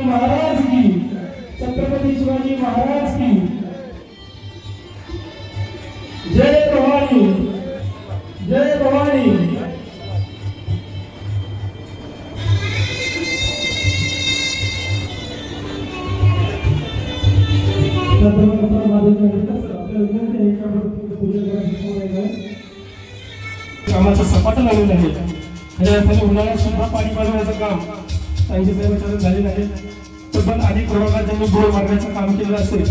शिवाजी महाराज की, छत्रपति शिवाजी महाराज की जय भवानी, जय भवानी। कामाचं सपाट लागलेलं आहे. त्याच्या उन्हाळ्यात सुद्धा पाणी पाजवण्याचं काम सांगे साहेबांच्या झालेलं आहे. तब्बल अनेक प्रभागात त्यांनी बोर मारण्याचं काम केलेलं असेल.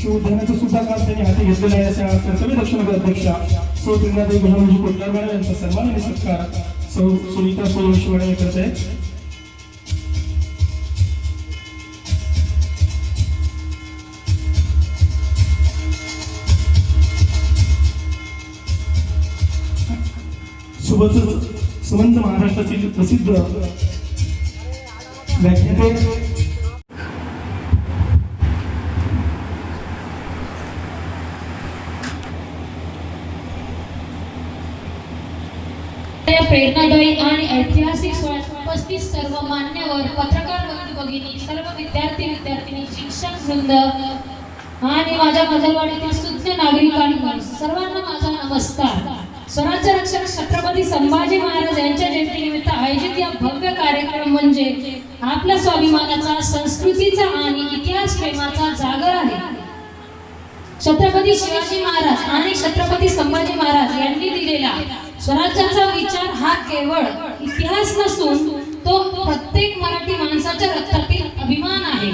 शिवउद्यानाचं सुद्धा काम त्यांनी हाती घेतलेलं आहे. अशा कर्तव्यदक्ष अध्यक्षा सौ प्रेरणाताई गुलामजी कोटलार मॅडम यांचा सन्मान आणि सत्कार सौ सुनीता सूर्यवंशी मॅडम करत आहेत. सुमंत महाराष्ट्रातील प्रसिद्ध व्याख्याते प्रेरणादायी आणि ऐतिहासिक उपस्थित सर्व मान्यवर, पत्रकार बंधू भगिनी, सर्व विद्यार्थी विद्यार्थिनी, शिक्षक वृंद आणि माझ्या मजलवाडीतील सुज्ञ नागरिकांना सर्वांना माझा नमस्कार. स्वराज्य रक्षक छत्रपती संभाजी महाराज यांच्या जयंतीनिमित्त आयोजित या भव्य कार्यक्रम म्हणजे आपल्या स्वाभिमानाचा, संस्कृतीचा आणि इतिहास प्रेमाचा जागर आहे. छत्रपती शिवाजी महाराज आणि छत्रपती संभाजी महाराज यांनी दिलेला स्वराज्याचा विचार हा केवळ इतिहास नसून तो प्रत्येक मराठी माणसाच्या रक्तातील अभिमान आहे.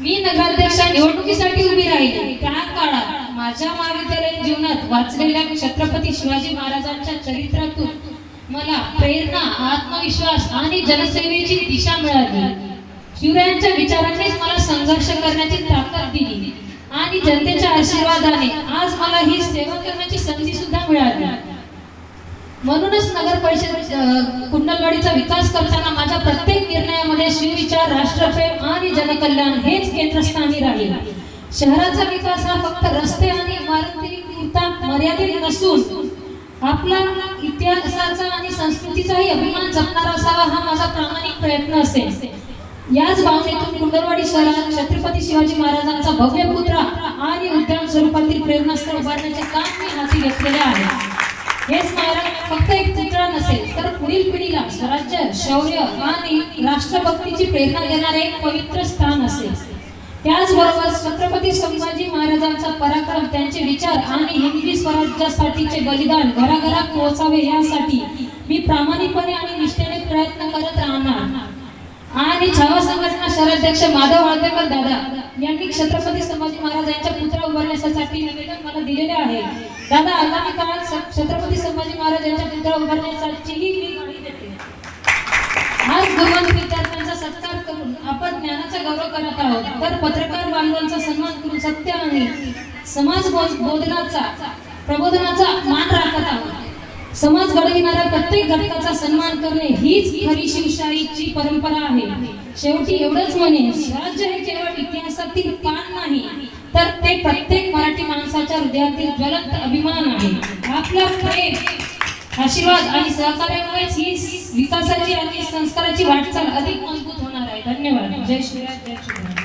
मी नगराध्यक्ष निवडणुकीसाठी उभी राहिली त्या काळात माझ्या महाविद्यालयीन जीवनात वाचलेल्या छत्रपती शिवाजी महाराजांच्या चरित्रातून मला प्रेरणा, आत्मविश्वास आणि जनसेवेची दिशा मिळाली. शिवरायांच्या विचारांनीच मला संघर्ष करण्याची ताकद दिली आणि जनतेच्या आशीर्वादाने आज मला ही सेवा करण्याची संधी सुद्धा मिळाली. म्हणूनच नगर परिषद कुंडलवाडीचा विकास करताना माझ्या प्रत्येक निर्णयामध्ये शिवविचार, राष्ट्रप्रेम आणि जनकल्याण हेच केंद्रस्थानी राहील. शहराचा विकास हा फक्त रस्ते आणि इमारतींपुरता मर्यादित नसून आपला इतिहासाचा आणि संस्कृतीचाही अभिमान जपणारा असावा हा माझा प्रामाणिक प्रयत्न असेल. याच भावनेतून कुंडलवाडी शहरात छत्रपती शिवाजी महाराजांचा भव्य पुतळा आणि उद्यान स्वरूपातील प्रेरणास्थळ उभारण्याचे काम मी हाती घेतलेले आहे. हे स्मारक फक्त एक पुतळा नसेल तर पुढील पिढीला स्वराज्य, शौर्य आणि राष्ट्रभक्तीची प्रेरणा देणारे एक पवित्र स्थान असेल. त्याचबरोबर छत्रपती संभाजी महाराजांचा पराक्रम, त्यांचे विचार आणि हिंदवी स्वराज्यासाठीचे बलिदान घराघरात पोहोचावे यासाठी मी प्रामाणिकपणे आणि निष्ठेने प्रयत्न करत राहणार. आणि छावा संघटना शहराध्यक्ष माधव वाळवेकर दादा यांनी छत्रपती संभाजी महाराज यांच्या पुतळा उभारण्यासाठी निवेदन मला दिलेले आहे. दादा, आगामी काळात छत्रपती संभाजी महाराज यांच्या पुतळा उभारण्यासाठीही मी गाडी देते. आज गुणवंत विद्यार्थ्यांचा सत्कार करून आपण ज्ञानाचा गौरव करत आहोत, तर पत्रकार बांधवांचा सन्मान करून सत्य आणि समाज प्रबोधनाचा मान राखत आहोत. समाज घडविणाऱ्या प्रत्येक घटकाचा सन्मान करणे हीच खरी शिवशाहीची परंपरा आहे. शेवटी एवढंच म्हणेन, स्वराज्य हे केवळ इतिहासातील पान नाही तर ते प्रत्येक मराठी माणसाच्या हृदयातील ज्वलंत अभिमान आहे. आपला प्रेम, आशीर्वाद आणि सहकार्यामुळेच ही विकासाची आणि संस्काराची वाटचाल अधिक मजबूत होणार आहे. धन्यवाद. जय श्रीराम, जय श्रीराम.